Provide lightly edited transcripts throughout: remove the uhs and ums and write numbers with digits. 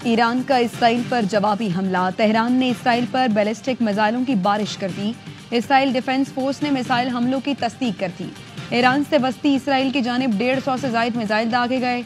ایران کا اسرائیل پر جوابی حملہ، تہران نے اسرائیل پر بیلسٹک میزائلوں کی بارش کر دی۔ اسرائیل ڈیفنس فورس نے میزائل حملوں کی تصدیق کر دی۔ ایران سے وسطی اسرائیل کی جانب 150 سے زائد میزائل داغے گئے۔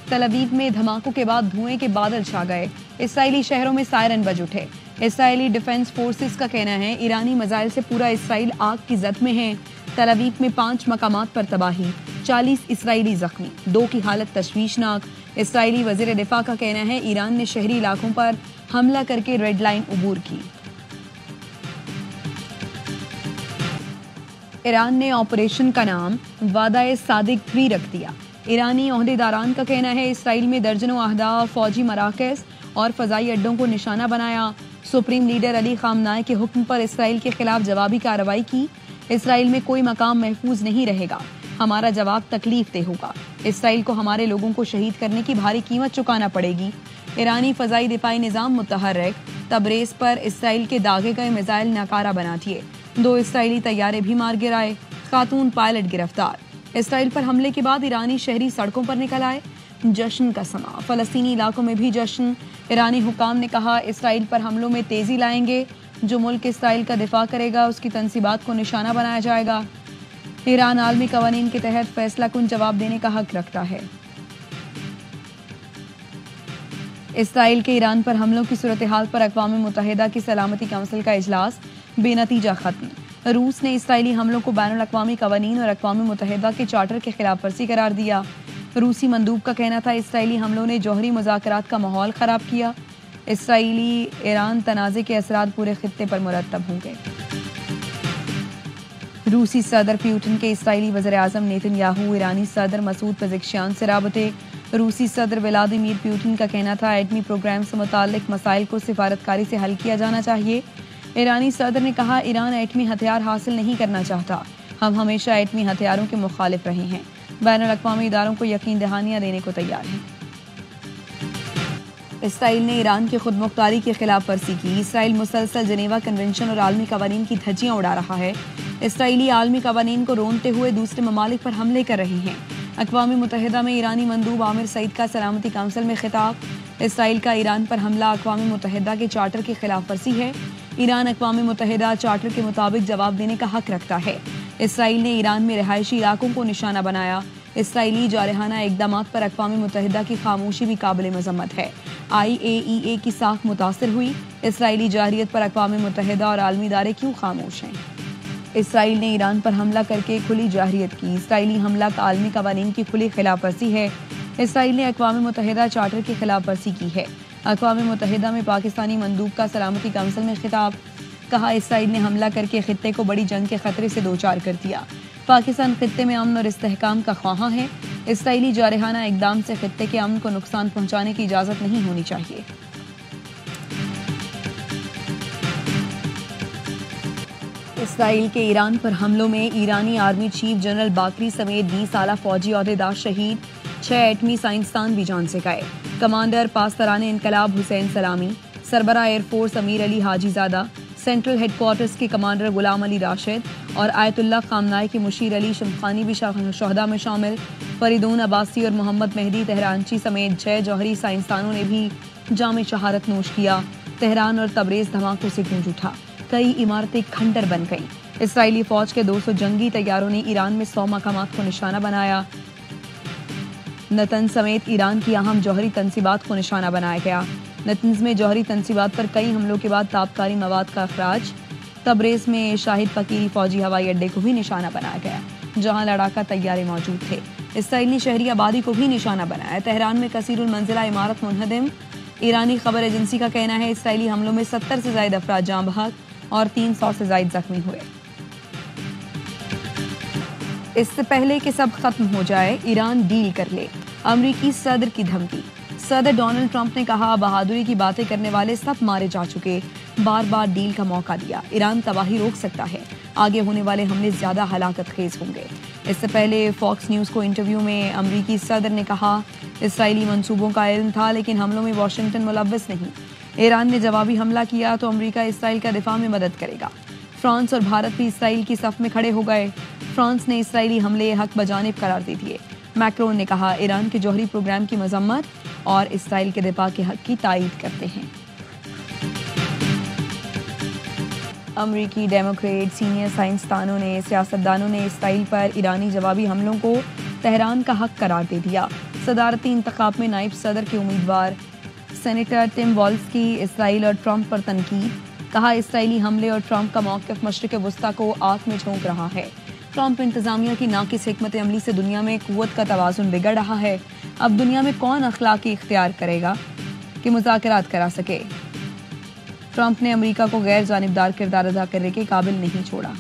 تل ابیب میں دھماکوں کے بعد دھوئیں کے بادل چھا گئے۔ اسرائیلی شہروں میں سائرن بج اٹھے۔ اسرائیلی ڈیفنس فورسز کا کہنا ہے ایرانی میزائل سے پورا اسرائیل آگ کی زد میں ہے۔ تل ابیب میں 5 مقامات پر تباہی، 40 اسرائیلی زخمی، 2 کی حالت تشویشناک۔ اسرائیلی وزیر دفاع کا کہنا ہے ایران نے شہری علاقوں پر حملہ کر کے ریڈ لائن عبور کی۔ ایران نے آپریشن کا نام وعدہ صادق 3 رکھ دیا۔ ایرانی عہدیداران کا کہنا ہے اسرائیل میں درجنوں اہداف، فوجی مراکز اور فضائی اڈوں کو نشانہ بنایا۔ سپریم لیڈر علی خامنہئی کے حکم پر اسرائیل کے خلاف جوابی کارروائی کی۔ اسرائیل میں کوئی مقام محفوظ نہیں رہے گا، ہمارا جواب تکلیف دہ ہوگا۔ اسرائیل کو ہمارے لوگوں کو شہید کرنے کی بھاری قیمت چکانا پڑے گی۔ ایرانی فضائی دفاعی نظام متحرک تبریز پر اسرائیل کے داغے گئے میزائل ناکارہ بنا دیے۔ 2 اسرائیلی طیارے بھی مار گرائے، خاتون پائلٹ گرفتار۔ اسرائیل پر حملے کے بعد ایرانی شہری سڑکوں پر نکل آئے۔ جشن کا سماں، فلسطینی علاقوں میں بھی جشن۔ ایرانی حکام نے کہا اسرائیل پر حملوں میں تیزی لائیں گے، جو ملک اسرائیل کا دفاع کرے گا اس کی تنصیبات کو نشانہ بنایا جائے گا۔ ایران عالمی قوانین کے تحت فیصلہ کن جواب دینے کا حق رکھتا ہے۔ اسرائیل کے ایران پر حملوں کی صورتحال پر اقوام متحدہ کی سلامتی کونسل کا اجلاس بے نتیجہ ختم۔ روس نے اسرائیلی حملوں کو بین الاقوامی قوانین اور اقوام متحدہ کے چارٹر کے خلاف ورزی قرار دیا۔ روسی مندوب کا کہنا تھا اسرائیلی حملوں نے جوہری مذاکرات کا ماحول خراب کیا۔ اسرائیلی ایران تنازع کے اثرات پورے خطے پر مرتب ہوں گے۔ روسی صدر پیوٹن کے اسرائیلی وزیر اعظم نیتن یاہو ایرانی صدر مسعود پزشکیان سے رابطے۔ روسی صدر ولادیمیر پیوٹن کا کہنا تھا ایٹمی پروگرام سے متعلق مسائل کو سفارتکاری سے حل کیا جانا چاہیے۔ ایرانی صدر نے کہا ایران ایٹمی ہتھیار حاصل نہیں کرنا چاہتا، ہم ہمیشہ ایٹمی ہتھیاروں کے مخالف رہے ہیں، بین الاقوامی اداروں کو یقین دہانیاں دینے کو تیار ہیں۔ اسرائیل نے ایران کی خود مختاری کی خلاف ورزی کی۔ اسرائیل مسلسل جنیوا کنونشن اور عالمی قوانین کی دھجیاں اڑا رہا ہے۔ اسرائیلی عالمی قوانین کو رونتے ہوئے دوسرے ممالک پر حملے کر رہے ہیں۔ اقوام متحدہ میں ایرانی مندوب عامر سعید کا سلامتی کونسل میں خطاب۔ اسرائیل کا ایران پر حملہ اقوام متحدہ کے چارٹر کی خلاف ورزی ہے۔ ایران اقوام متحدہ چارٹر کے مطابق جواب دینے کا حق رکھتا ہے۔ اسرائیل نے ایران میں رہائشی علاقوں کو نشانہ بنایا۔ اسرائیلی جارحانہ اقدامات پر اقوام متحدہ کی خاموشی بھی قابل مذمت ہے۔ IAEA کی ساکھ متاثر ہوئی۔ اسرائیلی جارحیت پر اقوام متحدہ اور عالمی ادارے کیوں خاموش ہیں؟ اسرائیل نے ایران پر حملہ کر کے کھلی جارحیت کی۔ اسرائیلی حملہ عالمی قوانین کی کھلی خلاف ورزی ہے۔ اسرائیل نے اقوام متحدہ چارٹر کی خلاف ورزی کی ہے۔ اقوام متحدہ میں پاکستانی مندوب کا سلامتی کونسل میں خطاب۔ کہا اسرائیل نے حملہ کر کے خطے کو بڑی جنگ کے خطرے سے دوچار کر دیا۔ پاکستان خطے میں امن اور استحکام کا خواہاں ہے۔ اسرائیلی جارحانہ اقدام سے خطے کے امن کو نقصان پہنچانے کی اجازت نہیں ہونی چاہیے۔ اسرائیل کے ایران پر حملوں میں ایرانی آرمی چیف جنرل باقری سمیت 20 اعلیٰ فوجی عہدیدار شہید، 6 ایٹمی سائنسدان بھی جان سے گئے۔ کمانڈر پاسداران انقلاب حسین سلامی، سربراہ ایئر فورس امیر علی حاجی زادہ، سینٹرل ہیڈ کوارٹرز کے کمانڈر غلام علی راشد اور آیت اللہ خامنہئی کے مشیر علی شمخانی بھی شہداء میں شامل۔ فریدون عباسی اور محمد مہدی تہرانچی سمیت 6 جوہری سائنسدانوں نے بھی جام شہادت نوش کیا۔ تہران اور تبریز دھماکوں سے گونج اٹھا، کئی عمارتیں کھنڈر بن گئیں۔ اسرائیلی فوج کے 200 جنگی طیاروں نے ایران میں 100 مقامات کو نشانہ بنایا۔ نتنز سمیت ایران کی اہم جوہری تنصیبات کو نشانہ بنایا گیا۔ نتنز میں جوہری تنصیبات پر کئی حملوں کے بعد تابکاری مواد کا اخراج۔ تبریز میں شاہد فقیری فوجی ہوائی اڈے کو بھی نشانہ بنایا گیا، جہاں لڑاکا طیارے موجود تھے۔ اسرائیل نے شہری آبادی کو بھی نشانہ بنایا۔ تہران میں کثیر المنزلہ عمارت منہدم۔ ایرانی خبر ایجنسی کا کہنا ہے اسرائیلی حملوں میں 70 سے زائد افراد جاں بحق اور 300 سے زائد زخمی ہوئے۔ اس سے پہلے کہ سب ختم ہو جائے ایران ڈیل کر لے، امریکی صدر کی دھمکی۔ صدر ڈونلڈ ٹرمپ نے کہا بہادری کی باتیں کرنے والے سب مارے جا چکے، بار بار ڈیل کا موقع دیا، ایران تباہی روک سکتا ہے، آگے ہونے والے حملے زیادہ ہلاکت خیز ہوں گے۔ اس سے پہلے فاکس نیوز کو انٹرویو میں امریکی صدر نے کہا اسرائیلی منصوبوں کا علم تھا لیکن حملوں میں واشنگٹن ملوث نہیں۔ ایران نے جوابی حملہ کیا تو امریکہ اسرائیل کا دفاع میں مدد کرے گا۔ فرانس اور بھارت بھی اسرائیل کی صف میں کھڑے ہو گئے۔ فرانس نے اسرائیلی حملے حق بجانب قرار دے دیے۔ میکرون نے کہا ایران کے جوہری پروگرام کی مذمت اور اسرائیل کے دفاع کے حق کی تائید کرتے ہیں۔ امریکی ڈیموکریٹ سینئر سائنسدانوں نے سیاستدانوں نے اسرائیل پر ایرانی جوابی حملوں کو تہران کا حق قرار دے دیا۔ صدارتی انتخاب میں نائب صدر کے امیدوار سینیٹر ٹم والز کی اسرائیل اور ٹرمپ پر تنقید، کہا اسرائیلی حملے اور ٹرمپ کا موقف مشرق وسطیٰ کو آگ میں جھونک رہا ہے۔ ٹرمپ انتظامیہ کی ناقص حکمت عملی سے دنیا میں قوت کا توازن بگڑ رہا ہے۔ اب دنیا میں کون اخلاقی اختیار کرے گا کہ مذاکرات کرا سکے؟ ٹرمپ نے امریکہ کو غیر جانبدار کردار ادا کرنے کے قابل نہیں چھوڑا۔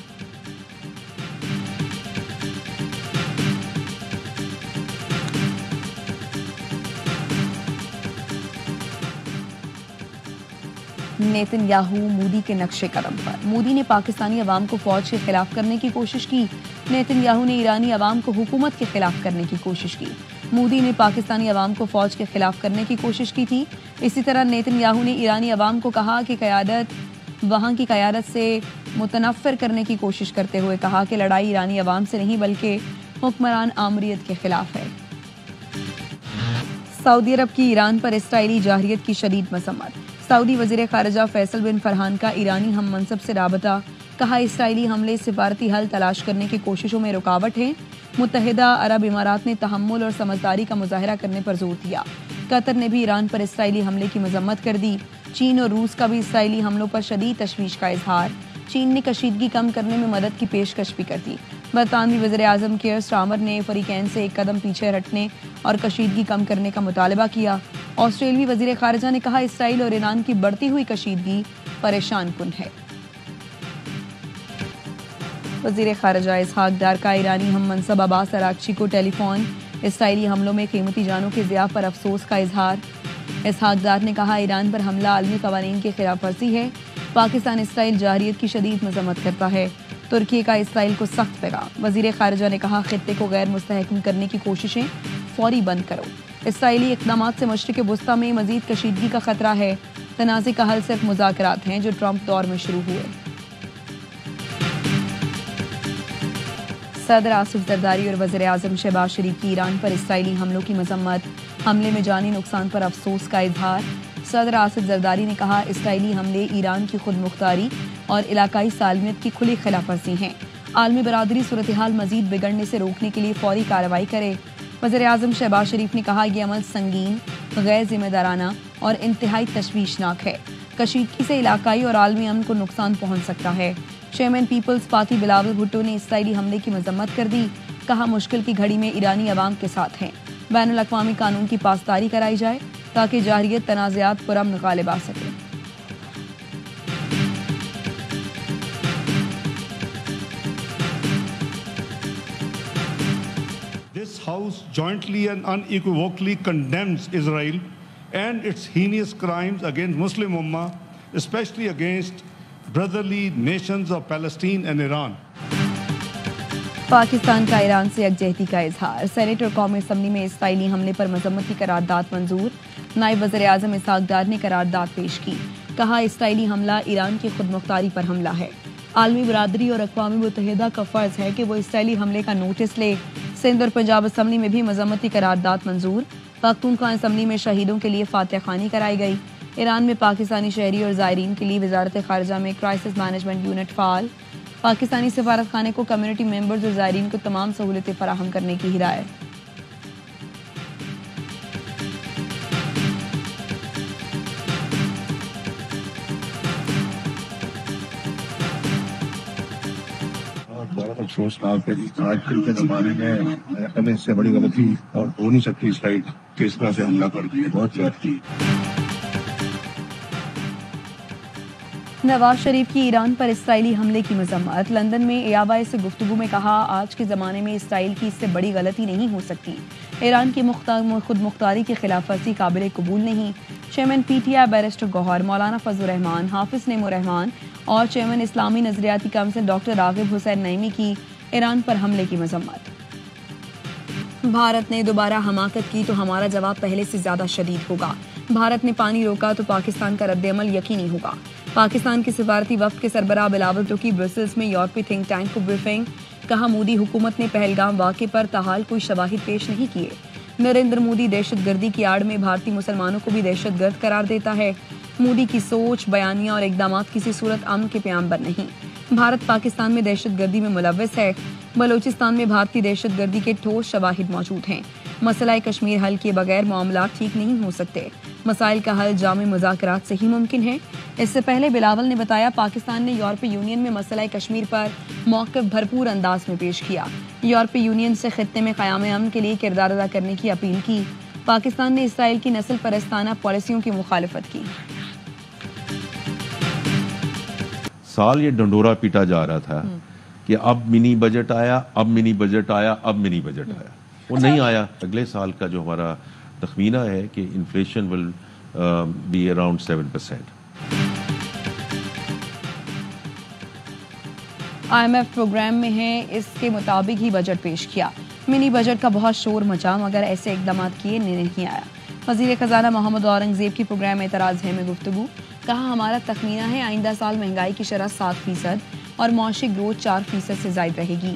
نیتن یاہو مودی کے نقش قدم پر، مودی نے پاکستانی عوام کو فوج کے خلاف کرنے کی کوشش کی، نیتن یاہو نے ایرانی عوام کو حکومت کے خلاف کرنے کی کوشش کی۔ مودی نے پاکستانی عوام کو فوج کے خلاف کرنے کی کوشش کی تھی۔ اسی طرح نیتن یاہو نے ایرانی عوام کو کہا کہ قیادت وہاں کی قیادت سے متنفر کرنے کی کوشش کرتے ہوئے کہا کہ لڑائی ایرانی عوام سے نہیں بلکہ حکمران آمریت کے خلاف ہے۔ سعودی عرب کی ایران پر اسرائیلی جارحیت کی شدید مذمت، سعودی وزیر خارجہ فیصل بن فرحان کا ایرانی ہم منصب سے رابطہ، کہا اسرائیلی حملے سفارتی حل تلاش کرنے کی کوششوں میں رکاوٹ ہیں۔ متحدہ عرب امارات نے تحمل اور سمجھداری کا مظاہرہ کرنے پر زور دیا۔ قطر نے بھی ایران پر اسرائیلی حملے کی مذمت کر دی۔ چین اور روس کا بھی اسرائیلی حملوں پر شدید تشویش کا اظہار، چین نے کشیدگی کم کرنے میں مدد کی پیشکش بھی کر دی۔ برطانوی وزیر اعظم کیئر سٹارمر نے فریقین سے ایک قدم پیچھے ہٹنے اور کشیدگی کم کرنے کا مطالبہ کیا۔ آسٹریلوی وزیر خارجہ نے کہا اسرائیل اور ایران کی بڑھتی ہوئی کشیدگی پریشان کن ہے۔ وزیر خارجہ اسحاق ڈار کا ایرانی ہم منصب عباس اراغچی کو ٹیلی فون، اسرائیلی حملوں میں قیمتی جانوں کے ضیاع پر افسوس کا اظہار۔ اسحاق ڈار نے کہا ایران پر حملہ عالمی قوانین کی خلاف ورزی ہے، پاکستان اسرائیل جارحیت کی شدید مذمت کرتا ہے۔ ترکی کا اسرائیل کو سخت پیغام، وزیر خارجہ نے کہا خطے کو غیر مستحکم کرنے کی کوششیں فوری بند کرو۔ اسرائیلی اقدامات سے مشرق وسطیٰ میں مزید کشیدگی کا خطرہ ہے، تنازع کا حل صرف مذاکرات ہیں جو ٹرمپ دور میں شروع ہوئے۔ صدر آصف زرداری اور وزیر اعظم شہباز شریف کی ایران پر اسرائیلی حملوں کی مذمت، حملے میں جانی نقصان پر افسوس کا اظہار۔ صدر آصف زرداری نے کہا اسرائیلی حملے ایران کی خود مختاری اور علاقائی سالمیت کی کھلی خلاف ورزی ہیں، عالمی برادری صورتحال مزید بگڑنے سے روکنے کے لیے فوری کارروائی کرے۔ وزیر اعظم شہباز شریف نے کہا یہ عمل سنگین، غیر ذمہ دارانہ اور انتہائی تشویشناک ہے، کشیدگی سے علاقائی اور عالمی امن کو نقصان پہنچ سکتا ہے۔ چیئرمین پیپلز پارٹی بلاول بھٹو نے اسرائیلی حملے کی مذمت کر دی، کہا مشکل کی گھڑی میں ایرانی عوام کے ساتھ ہیں، بین الاقوامی قانون کی پاسداری کرائی جائے تاکہ جارحیت تنازعات پر امن غالب آ سکے۔ This House jointly and unequivocally condemns Israel and its heinous crimes against Muslim Ummah, especially against brotherly nations of Palestine and Iran. Pakistan کا ایران سے یکجہتی کا اظہار، سینیٹ اور قومی اسمبلی میں اسرائیلی حملے پر مذمت کی قرارداد منظور، نائب وزیر اعظم اسحاق ڈار نے قرارداد پیش کی، کہا اسرائیلی حملہ ایران کی خود مختاری پر حملہ ہے، عالمی برادری اور اقوام متحدہ کا فرض ہے کہ وہ اسرائیلی حملے کا نوٹس لے۔ سندھ اور پنجاب اسمبلی میں بھی مذمتی قرارداد منظور، پختونخوا اسمبلی میں شہیدوں کے لیے فاتح خوانی کرائی گئی۔ ایران میں پاکستانی شہری اور زائرین کے لیے وزارت خارجہ میں کرائسس مینجمنٹ یونٹ فعال، پاکستانی سفارت خانے کو کمیونٹی ممبرز اور زائرین کو تمام سہولتیں فراہم کرنے کی ہدایت۔ بہت افسوسناک ہے آج کل کے زمانے میں ہمیں اس سے بڑی غلطی اور ہو نہیں سکتی اسرائیل کہ اس طرح سے حملہ کر دی ہے، بہت غلطی۔ نواز شریف کی ایران پر اسرائیلی حملے کی مذمت، لندن میں ایاوائے سے گفتگو میں کہا آج کے زمانے میں اسرائیل کی اس سے بڑی غلطی نہیں ہو سکتی، ایران کی خود مختاری کی خلاف ورزی قابل قبول نہیں۔ Chairman P T I barrister Gohar, مولانا فضل الرحمان، حافظ نعیم الرحمان اور چیئرمین اسلامی نظریاتی کونسل ڈاکٹر راغب حسین نعیمی کی ایران پر حملے کی مذمت۔ بھارت نے دوبارہ حماقت کی تو ہمارا جواب پہلے سے زیادہ شدید ہوگا، بھارت نے پانی روکا تو پاکستان کا رد عمل یقینی ہوگا۔ پاکستان کے سفارتی وفد کے سربراہ بلاول بھٹو کی برسلز میں یورپی تھنک ٹینک کو بریفنگ، کہا مودی حکومت نے پہلگام واقعے پر تاحال کوئی شواہد پیش نہیں کیے. نریندر مودی دہشت گردی کی آڑ میں بھارتی مسلمانوں کو بھی دہشت گرد قرار دیتا ہے. مودی کی سوچ، بیانیہ اور اقدامات کسی صورت امن کے پیامبر نہیں. بھارت پاکستان میں دہشت گردی میں ملوث ہے. بلوچستان میں بھارتی دہشت گردی کے ٹھوس شواہد موجود ہیں. مسئلہ کشمیر حل کیے بغیر معاملات ٹھیک نہیں ہو سکتے. مسائل کا حل جامع مذاکرات سے ہی ممکن ہے. اس سے پہلے بلاول نے بتایا پاکستان نے یورپی یونین میں مسئلہ کشمیر پر موقف بھرپور انداز میں پیش کیا. یورپی یونین سے خطے میں قیام امن کے لیے کردار ادا کرنے کی اپیل کی. پاکستان نے اسرائیل کی نسل پرستانہ پالیسیوں کی مخالفت کی. سال یہ ڈنڈورا پیٹا جا رہا تھا کہ اب منی بجٹ آیا، اب منی بجٹ آیا، اب منی بجٹ آیا. وہ نہیں آیا. اگلے سال کا جو ہمارا تخمینہ ہے کہ inflation will be around 7%. IMF programme میں ہے، اس کے مطابق ہی بجٹ پیش کیا. منی بجٹ کا بہت شور مچا مگر ایسے اقدامات کیے نہیں آیا. وزیر خزانہ محمد اورنگزیب کی پروگرام اعتراض ہے میں گفتگو. کہا ہمارا تخمینہ ہے آئندہ سال مہنگائی کی شرح 7% اور معاشی گروتھ 4% سے زائد رہے گی.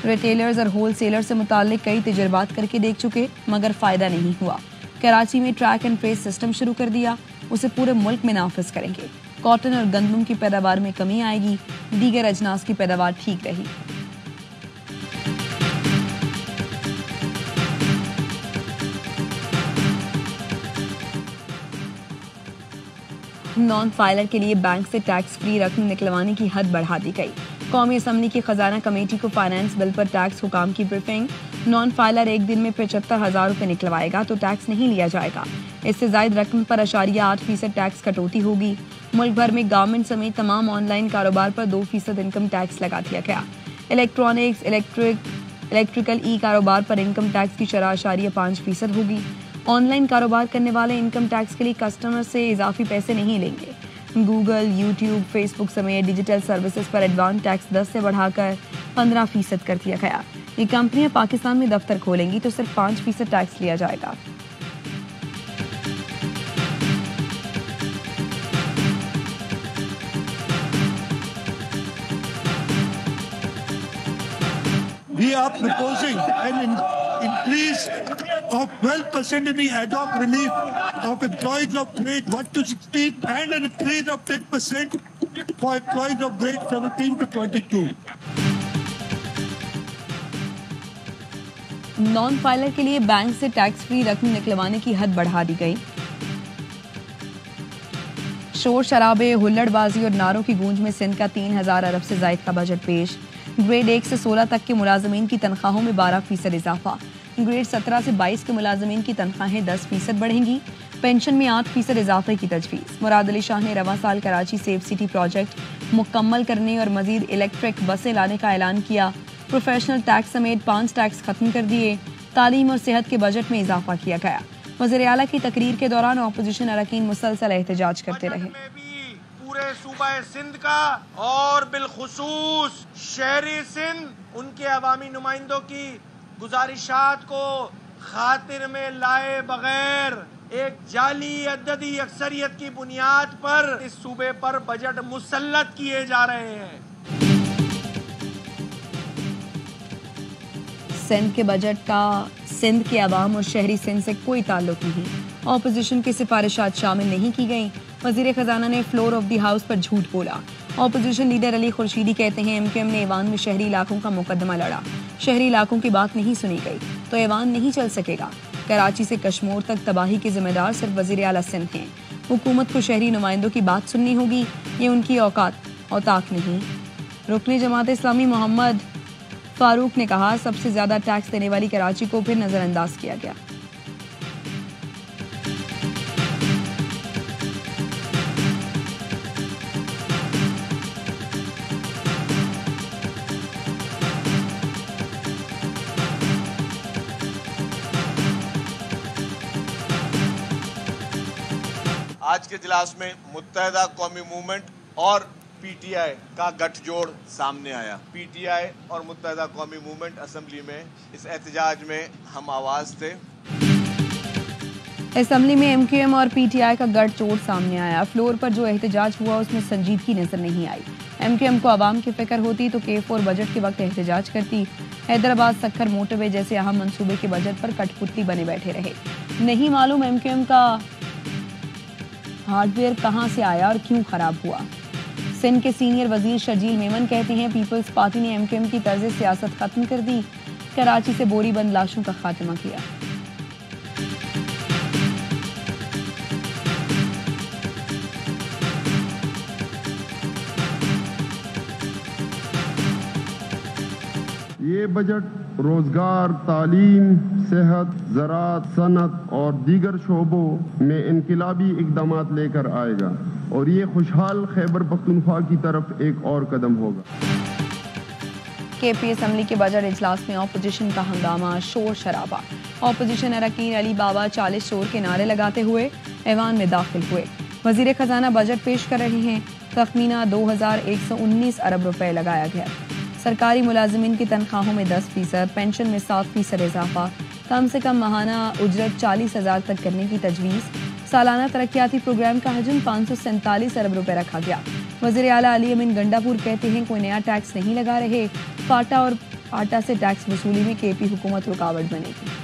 ریٹیلرز اور ہول سیلر سے متعلق کئی تجربات کر کے دیکھ چکے مگر فائدہ نہیں ہوا. کراچی میں ٹریک اینڈ ٹریس سسٹم شروع کر دیا، اسے پورے ملک میں نافذ کریں گے. کاٹن اور گندم کی پیداوار میں کمی آئے گی، دیگر اجناس کی پیداوار ٹھیک رہی. نان فائلر کے لیے بینک سے ٹیکس فری رقم نکلوانے کی حد بڑھا دی گئی. قومی اسمبلی کی خزانہ کمیٹی کو فائنانس بل پر ٹیکس حکام کی بریفنگ. نان فائلر ایک دن میں 75,000 روپے نکلوائے گا تو ٹیکس نہیں لیا جائے گا. اس سے زائد رقم پر 8% ٹیکس کٹوتی ہوگی. ملک بھر میں گورنمنٹ سمیت تمام آن لائن کاروبار پر 2% انکم ٹیکس لگا دیا گیا. الیکٹرانکس، الیکٹریکل کاروبار پر انکم ٹیکس کی شرح 5% ہوگی. آن لائن کاروبار کرنے والے انکم ٹیکس کے لیے کسٹمر سے اضافی پیسے نہیں لیں گے. گوگل، یوٹیوب، فیس بک سمیت ڈیجیٹل سروسز پر ایڈوانس ٹیکس 10 سے بڑھا کر 15% کر دیا گیا. یہ کمپنیاں پاکستان میں دفتر کھولیں گی تو صرف 5% ٹیکس لیا جائے گا. We are proposing an increase of 12% in the ad hoc relief of employees of grade 1 to 16 and an increase of 10% for employees of grade 17 to 22. Non filer کے لیے بینک سے ٹیکس فری رقم نکلوانے کی حد بڑھا دی گئی. شور شرابے، ہلڑ بازی اور نعروں کی گونج میں سندھ کا 3,000 ارب سے زائد کا بجٹ پیش. گریڈ 1 سے 16 تک کے ملازمین کی تنخواہوں میں 12% اضافہ. گریڈ 17 سے 22 کے ملازمین کی تنخواہیں 10% بڑھیں گی. پینشن میں 8% اضافے کی تجویز. مراد علی شاہ نے رواں سال کراچی سیف سٹی پروجیکٹ مکمل کرنے اور مزید الیکٹرک بسیں لانے کا اعلان کیا. پروفیشنل ٹیکس سمیت 5 ٹیکس ختم کر دیے. تعلیم اور صحت کے بجٹ میں اضافہ کیا گیا. وزیر اعلیٰ کی تقریر کے دوران اپوزیشن اراکین مسلسل احتجاج کرتے رہے. پورے صوبہ سندھ کا اور بالخصوص شہری سندھ ان کے عوامی نمائندوں کی گزارشات کو خاطر میں لائے بغیر ایک جعلی عددی اکثریت کی بنیاد پر اس صوبے پر بجٹ مسلط کیے جا رہے ہیں. سندھ کے بجٹ کا سندھ کے عوام اور شہری سندھ سے کوئی تعلق نہیں. اپوزیشن کی سفارشات شامل نہیں کی گئیں. وزیر خزانہ نے فلور آف دی ہاؤس پر جھوٹ بولا. اپوزیشن لیڈر علی خورشیدی کہتے ہیں MQM نے ایوان میں شہری علاقوں کا مقدمہ لڑا. شہری علاقوں کی بات نہیں سنی گئی تو ایوان نہیں چل سکے گا. کراچی سے کشمور تک تباہی کے ذمہ دار صرف وزیر اعلیٰ سندھ ہیں. حکومت کو شہری نمائندوں کی بات سننی ہوگی، یہ ان کی اوقات نہیں. رکن جماعت اسلامی محمد فاروق نے کہا سب سے زیادہ ٹیکس دینے والی کراچی کو پھر نظر انداز کیا گیا. آج کے اجلاس میں متحدہ قومی موومنٹ اور پی ٹی آئی کا گٹھ جوڑ سامنے آیا. پی ٹی آئی اور متحدہ قومی موومنٹ اسمبلی میں اس احتجاج میں ہم آواز تھے. اسمبلی میں MQM اور PTI کا گٹھ جوڑ سامنے آیا. فلور پر جو احتجاج ہوا اس میں سنجیدگی نظر نہیں آئی. MQM کو عوام کی فکر ہوتی تو K4 بجٹ کے وقت احتجاج کرتی. حیدرآباد سکھر موٹر وے جیسے اہم منصوبے کے بجٹ پر کٹ پتلی بنے بیٹھے رہے. نہیں معلوم MQM کا ہارڈ ویئر کہاں سے آیا اور کیوں خراب ہوا. سندھ کے سینئر وزیر شرجیل میمن کہتے ہیں پیپلز پارٹی نے MQM کی طرز سیاست ختم کر دی. کراچی سے بوری بند لاشوں کا خاتمہ کیا. یہ بجٹ روزگار، تعلیم، صحت، زراعت، صنعت اور دیگر شعبوں میں انقلابی اقدامات لے کر آئے گا اور یہ خوشحال خیبر پختونخوا کی طرف ایک اور قدم ہوگا. KP اسمبلی کے بجٹ اجلاس میں اپوزیشن کا ہنگامہ، شور شرابہ. اپوزیشن اراکین علی بابا 40 چور کے نعرے لگاتے ہوئے ایوان میں داخل ہوئے. وزیر خزانہ بجٹ پیش کر رہے ہیں. تخمینہ 2119 ارب روپے لگایا گیا. سرکاری ملازمین کی تنخواہوں میں 10%، پینشن میں 7% اضافہ، کم سے کم ماہانہ اجرت 40,000 تک کرنے کی تجویز. سالانہ ترقیاتی پروگرام کا حجم 547 ارب روپے رکھا گیا. وزیر اعلیٰ علی امین گنڈا پور کہتے ہیں کوئی نیا ٹیکس نہیں لگا رہے. فاٹا اور آٹا سے ٹیکس وصولی میں KP حکومت رکاوٹ بنے گی.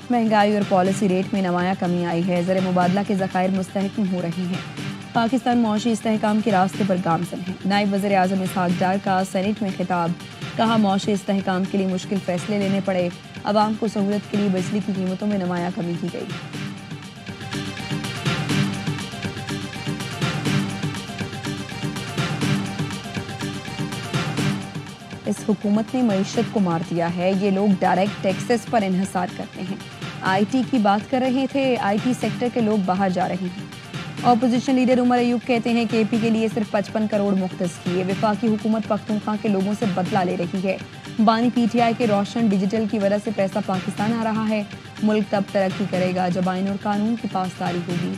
مہنگائی اور پالیسی ریٹ میں نمایاں کمی آئی ہے. زر مبادلہ کے ذخائر مستحکم ہو رہے ہیں. پاکستان معاشی استحکام کے راستے پر گامزن ہے. نائب وزیر اعظم اسحاق ڈار کا سینیٹ میں خطاب. کہا معاشی استحکام کے لیے مشکل فیصلے لینے پڑے. عوام کو سہولت کے لیے بجلی کی قیمتوں میں نمایاں کمی کی گئی. اس حکومت نے معیشت کو مار دیا ہے. یہ لوگ ڈائریکٹ ٹیکسز پر انحصار کرتے ہیں. IT کی بات کر رہے تھے. IT سیکٹر کے لوگ باہر جا رہے ہیں. اپوزیشن لیڈر عمر ایوب کہتے ہیں KP کے لیے صرف 55 کروڑ مختص کیے. وفاقی حکومت پختونخوا کے لوگوں سے بدلہ لے رہی ہے. بانی PTI کے روشن ڈیجیٹل کی وجہ سے پیسہ پاکستان آ رہا ہے. ملک تب ترقی کرے گا جب آئین اور قانون کی پاسداری ہوگی.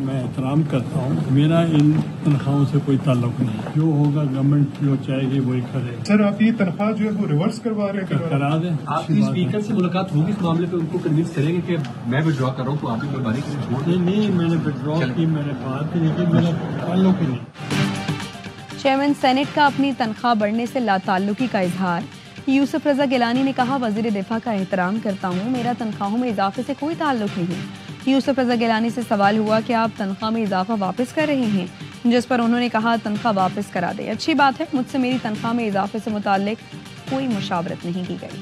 میں احترام کرتا ہوں. میرا ان تنخواہوں سے کوئی تعلق نہیں. جو ہوگا گورنمنٹ جو چاہے گی وہی کرے. سر آپ یہ تنخواہ جو ہے وہ ریورس کروا رہے ہیں؟ کرا دیں. آپ کی اسپیکر سے ملاقات ہوگی اس معاملے پہ، ان کو کنوینس کریں گے کہ میں وڈرا کر رہا ہوں تو آپ بھی مہربانی کریں. نہیں میں نے وڈرا کی، میں نے بات کی نہیں، میرا تعلق ہی نہیں. چیئرمین سینیٹ کا اپنی تنخواہ بڑھنے سے لا تعلقی کا اظہار. یوسف رضا گیلانی نے کہا وزیر دفاع کا احترام کرتا ہوں، میرا تنخواہوں میں اضافے سے کوئی تعلق نہیں. یوسف رضا گیلانی سے سوال ہوا کہ آپ تنخواہ میں اضافہ واپس کر رہے ہیں، جس پر انہوں نے کہا تنخواہ واپس کرا دے. اچھی بات ہے، مجھ سے میری تنخواہ میں اضافے سے متعلق کوئی مشاورت نہیں کی گئی.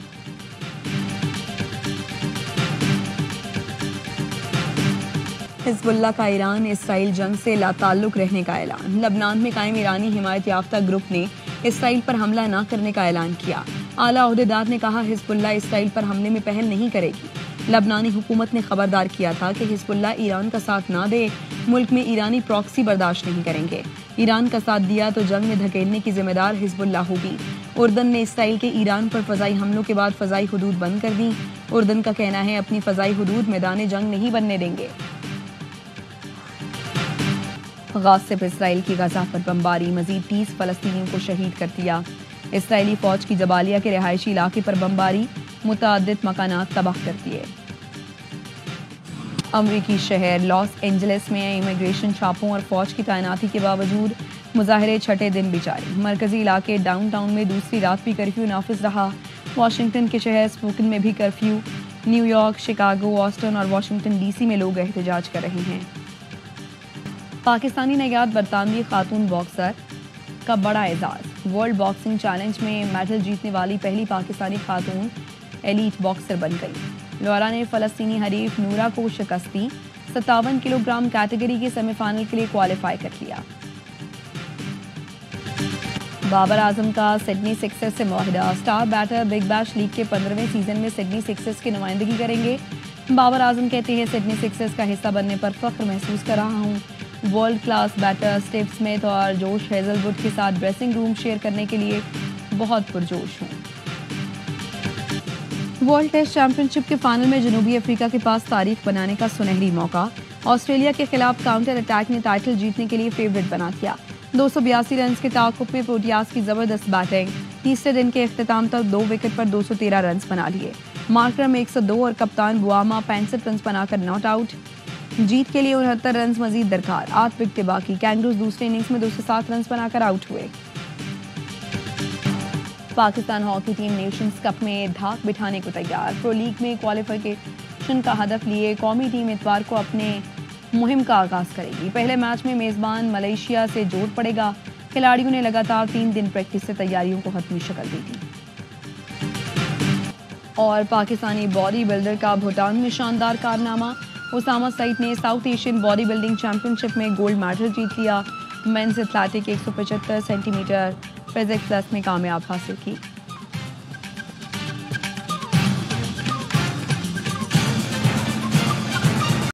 حزب اللہ کا ایران اسرائیل جنگ سے لا تعلق رہنے کا اعلان. لبنان میں قائم ایرانی حمایت یافتہ گروپ نے اسرائیل پر حملہ نہ کرنے کا اعلان کیا. اعلیٰ عہدیدار نے کہا حزب اللہ اسرائیل پر حملے میں پہل نہیں کرے گی. لبنانی حکومت نے خبردار کیا تھا کہ حزب اللہ ایران کا ساتھ نہ دے. ملک میں ایرانی پراکسی برداشت نہیں کریں گے. ایران کا ساتھ دیا تو جنگ میں دھکیلنے کی ذمہ دار حزب اللہ ہوگی. اردن نے اسرائیل کے ایران پر فضائی حملوں کے بعد فضائی حدود بند کر دیں. اردن کا کہنا ہے اپنی فضائی حدود میدان جنگ نہیں بننے دیں گے. غاصب اسرائیل کی غزہ پر بمباری، مزید 30 فلسطینیوں کو شہید کر دیا. اسرائیلی فوج کی جبالیہ کے رہائشی علاقے پر بمباری، متعدد مکانات تباہ کر دیے. امریکی شہر لاس اینجلس میں امیگریشن چھاپوں اور فوج کی تعیناتی کے باوجود مظاہرے چھٹے دن بھی جاری. مرکزی علاقے ڈاؤن ٹاؤن میں دوسری رات بھی کرفیو نافذ رہا. واشنگٹن کے شہر اسپوکن میں بھی کرفیو. نیو یارک، شکاگو، آسٹن اور واشنگٹن DC میں لوگ احتجاج کر رہے ہیں. پاکستانی نژاد برطانوی خاتون باکسر کا بڑا اعزاز. ورلڈ باکسنگ چیلنج میں میڈل جیتنے والی پہلی پاکستانی خاتون ایلیٹ باکسر بن گئی. لورا نے فلسطینی حریف نورا کو شکست دی. 57 کلو گرام کیٹیگری کے سیمی فائنل کے لیے کوالیفائی کر لیا. بابر اعظم کا سڈنی سکسرز سے معاہدہ. Star better Big Bash League کے 15ویں سیزن میں سڈنی سکسرز کی نمائندگی کریں گے. بابر اعظم کہتے ہیں سڈنی سکسرز کا حصہ بننے پر فخر محسوس کر رہا ہوں. World class better Steve Smith اور جوش ہیزل وڈ کے ساتھ ڈریسنگ روم شیئر کرنے کے لیے بہت پرجوش ہوں. ورلڈ ٹیسٹ چیمپئن شپ کے فائنل میں جنوبی افریقہ کے پاس تاریخ بنانے کا سنہری موقع. آسٹریلیا کے خلاف کاؤنٹر اٹیک نے ٹائٹل جیتنے کے لیے فیورٹ بنا دیا. 282 رنز کے تعاقب میں پروٹیاز کی زبردست بیٹنگ. تیسرے دن کے اختتام تک 2 وکٹ پر 213 رنز بنا لیے. مارکرم 102 اور کپتان بواما 65 رنز بنا کر ناٹ آؤٹ. جیت کے لیے 69 رنز مزید درکار. 8 وکٹیں باقی. کینگروز دوسرے اننگز میں 207 رنز بنا کر آؤٹ ہوئے. Pakistan hockey team nations cup میں دھاک بٹھانے کو تیار. پرو لیگ میں کوالیفیکیشن کا ہدف لیے قومی ٹیم اتوار کو اپنے مہم کا آغاز کرے گی. پہلے میچ میں میزبان ملیشیا سے جوڑ پڑے گا. کھلاڑیوں نے لگاتار 3 دن پریکٹس سے تیاریوں کو حتمی شکل دی تھی. اور پاکستانی باڈی بلڈر کا بھوٹان میں شاندار کارنامہ. اسامہ سعید نے south Asian body building championship میں گولڈ میڈل جیت لیا. Men's athletic 175 centimetre physics plus میں کامیاب حاصل کی.